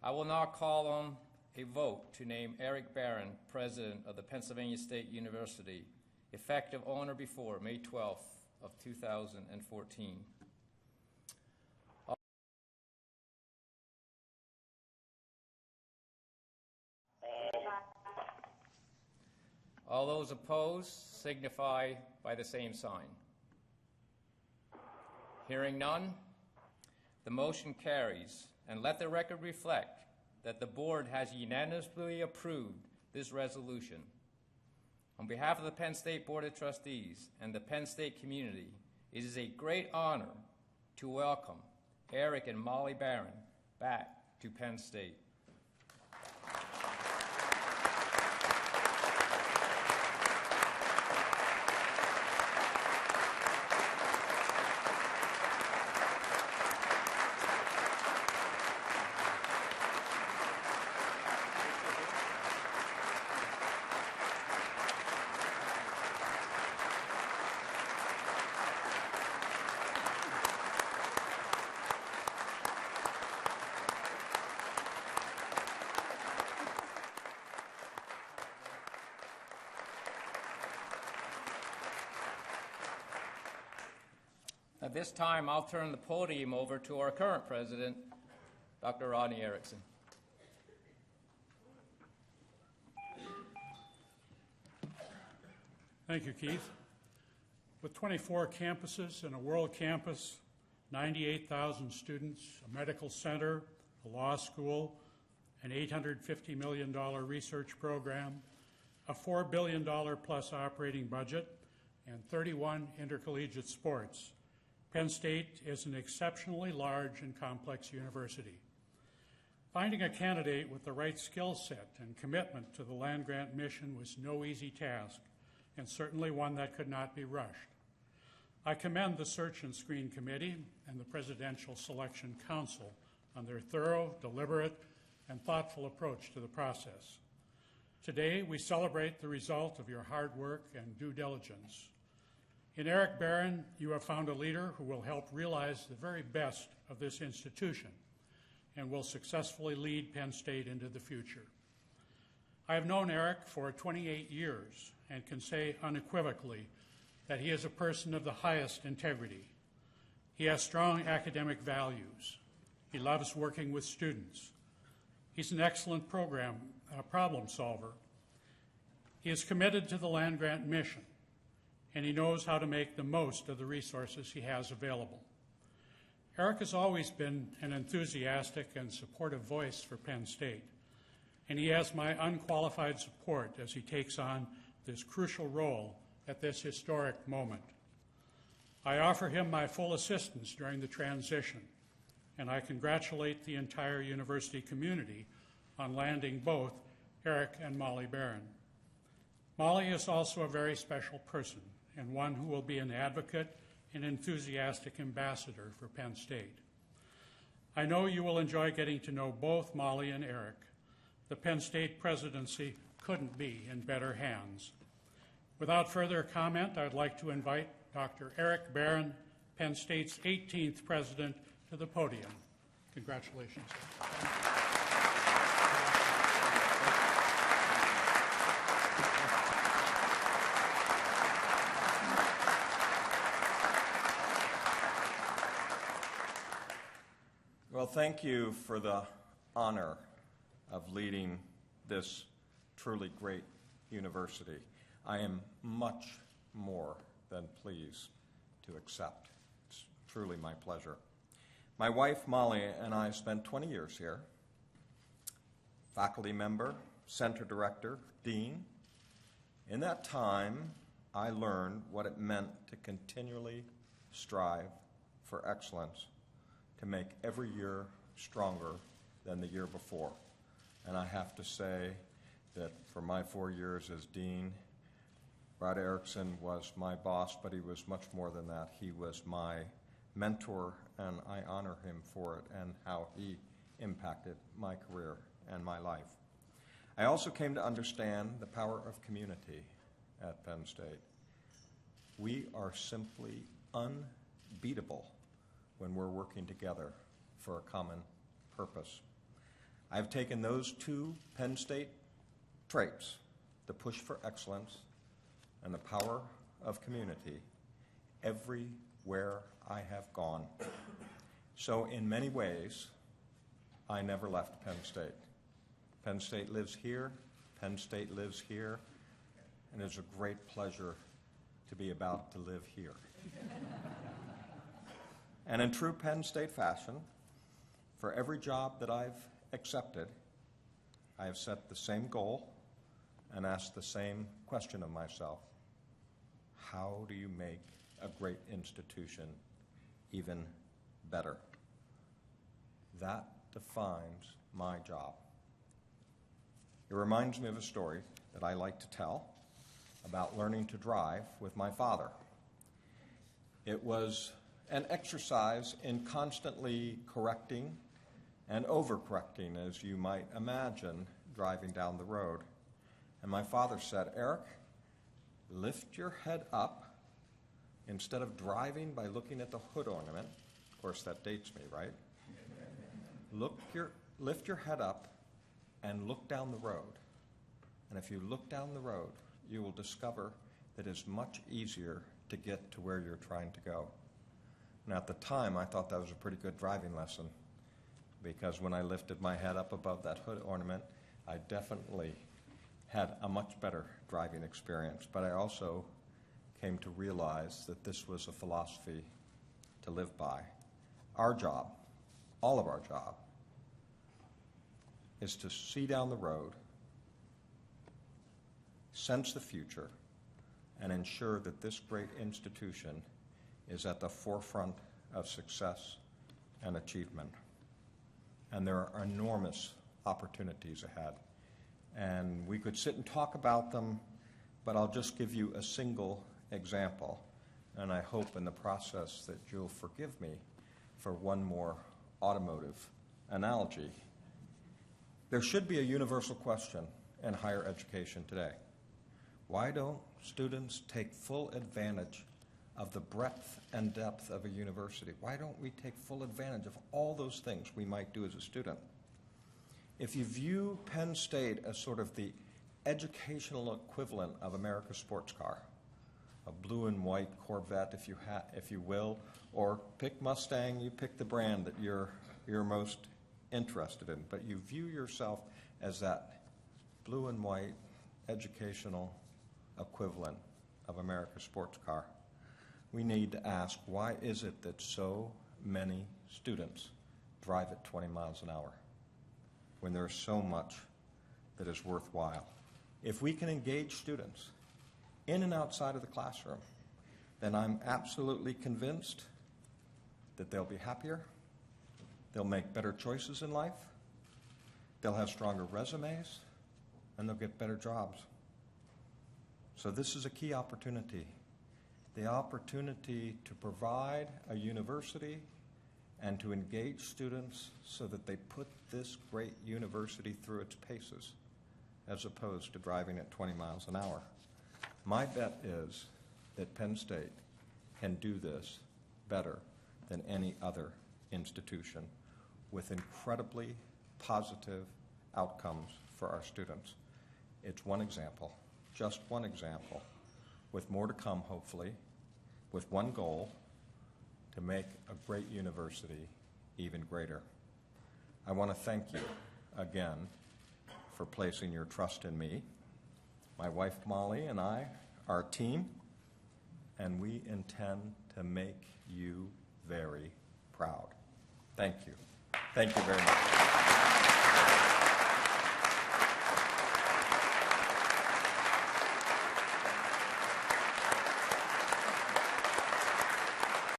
I will now call on a vote to name Eric Barron President of the Pennsylvania State University, effective on or before May 12th of 2014. All those opposed signify by the same sign. Hearing none, the motion carries, and let the record reflect that the board has unanimously approved this resolution. On behalf of the Penn State Board of Trustees and the Penn State community, it is a great honor to welcome Eric and Molly Barron back to Penn State. At this time, I'll turn the podium over to our current president, Dr. Rodney Erickson. Thank you, Keith. With 24 campuses and a world campus, 98,000 students, a medical center, a law school, an $850 million research program, a $4 billion plus operating budget, and 31 intercollegiate sports, Penn State is an exceptionally large and complex university. Finding a candidate with the right skill set and commitment to the land-grant mission was no easy task, and certainly one that could not be rushed. I commend the Search and Screen Committee and the Presidential Selection Council on their thorough, deliberate, and thoughtful approach to the process. Today, we celebrate the result of your hard work and due diligence. In Eric Barron, you have found a leader who will help realize the very best of this institution and will successfully lead Penn State into the future. I have known Eric for 28 years and can say unequivocally that he is a person of the highest integrity. He has strong academic values. He loves working with students. He's an excellent problem solver. He is committed to the land-grant mission, and he knows how to make the most of the resources he has available. Eric has always been an enthusiastic and supportive voice for Penn State, and he has my unqualified support as he takes on this crucial role at this historic moment. I offer him my full assistance during the transition, and I congratulate the entire university community on landing both Eric and Molly Barron. Molly is also a very special person, and one who will be an advocate and enthusiastic ambassador for Penn State. I know you will enjoy getting to know both Molly and Eric. The Penn State presidency couldn't be in better hands. Without further comment, I'd like to invite Dr. Eric Barron, Penn State's 18th president, to the podium. Congratulations. Well, thank you for the honor of leading this truly great university. I am much more than pleased to accept. It's truly my pleasure. My wife, Molly, and I spent 20 years here. Faculty member, center director, dean. In that time, I learned what it meant to continually strive for excellence, to make every year stronger than the year before. And I have to say that for my 4 years as dean, Rod Erickson was my boss, but he was much more than that. He was my mentor, and I honor him for it and how he impacted my career and my life. I also came to understand the power of community at Penn State. We are simply unbeatable when we're working together for a common purpose. I've taken those two Penn State traits, the push for excellence and the power of community, everywhere I have gone. So in many ways, I never left Penn State. Penn State lives here, Penn State lives here, and it's a great pleasure to be about to live here. And in true Penn State fashion, for every job that I've accepted, I have set the same goal and asked the same question of myself. How do you make a great institution even better? That defines my job. It reminds me of a story that I like to tell about learning to drive with my father. It was an exercise in constantly correcting and overcorrecting, as you might imagine, driving down the road. And my father said, "Eric, lift your head up instead of driving by looking at the hood ornament." Of course, that dates me, right? Lift your head up and look down the road. And if you look down the road, you will discover that it's much easier to get to where you're trying to go. And at the time, I thought that was a pretty good driving lesson, because when I lifted my head up above that hood ornament, I definitely had a much better driving experience. But I also came to realize that this was a philosophy to live by. Our job, all of our job, is to see down the road, sense the future, and ensure that this great institution is at the forefront of success and achievement. And there are enormous opportunities ahead. And we could sit and talk about them, but I'll just give you a single example. And I hope in the process that you'll forgive me for one more automotive analogy. There should be a universal question in higher education today. Why don't students take full advantage of the breadth and depth of a university? Why don't we take full advantage of all those things we might do as a student? If you view Penn State as sort of the educational equivalent of America's sports car, a blue and white Corvette, if you will, or pick Mustang, you pick the brand that you're most interested in, but you view yourself as that blue and white educational equivalent of America's sports car, we need to ask, why is it that so many students drive at 20 miles an hour when there's so much that is worthwhile? If we can engage students in and outside of the classroom, then I'm absolutely convinced that they'll be happier, they'll make better choices in life, they'll have stronger resumes, and they'll get better jobs. So this is a key opportunity, the opportunity to provide a university and to engage students so that they put this great university through its paces, as opposed to driving at 20 miles an hour. My bet is that Penn State can do this better than any other institution, with incredibly positive outcomes for our students. It's one example, just one example, with more to come, hopefully, with one goal: to make a great university even greater. I want to thank you again for placing your trust in me. My wife Molly and I are a team, and we intend to make you very proud. Thank you. Thank you very much.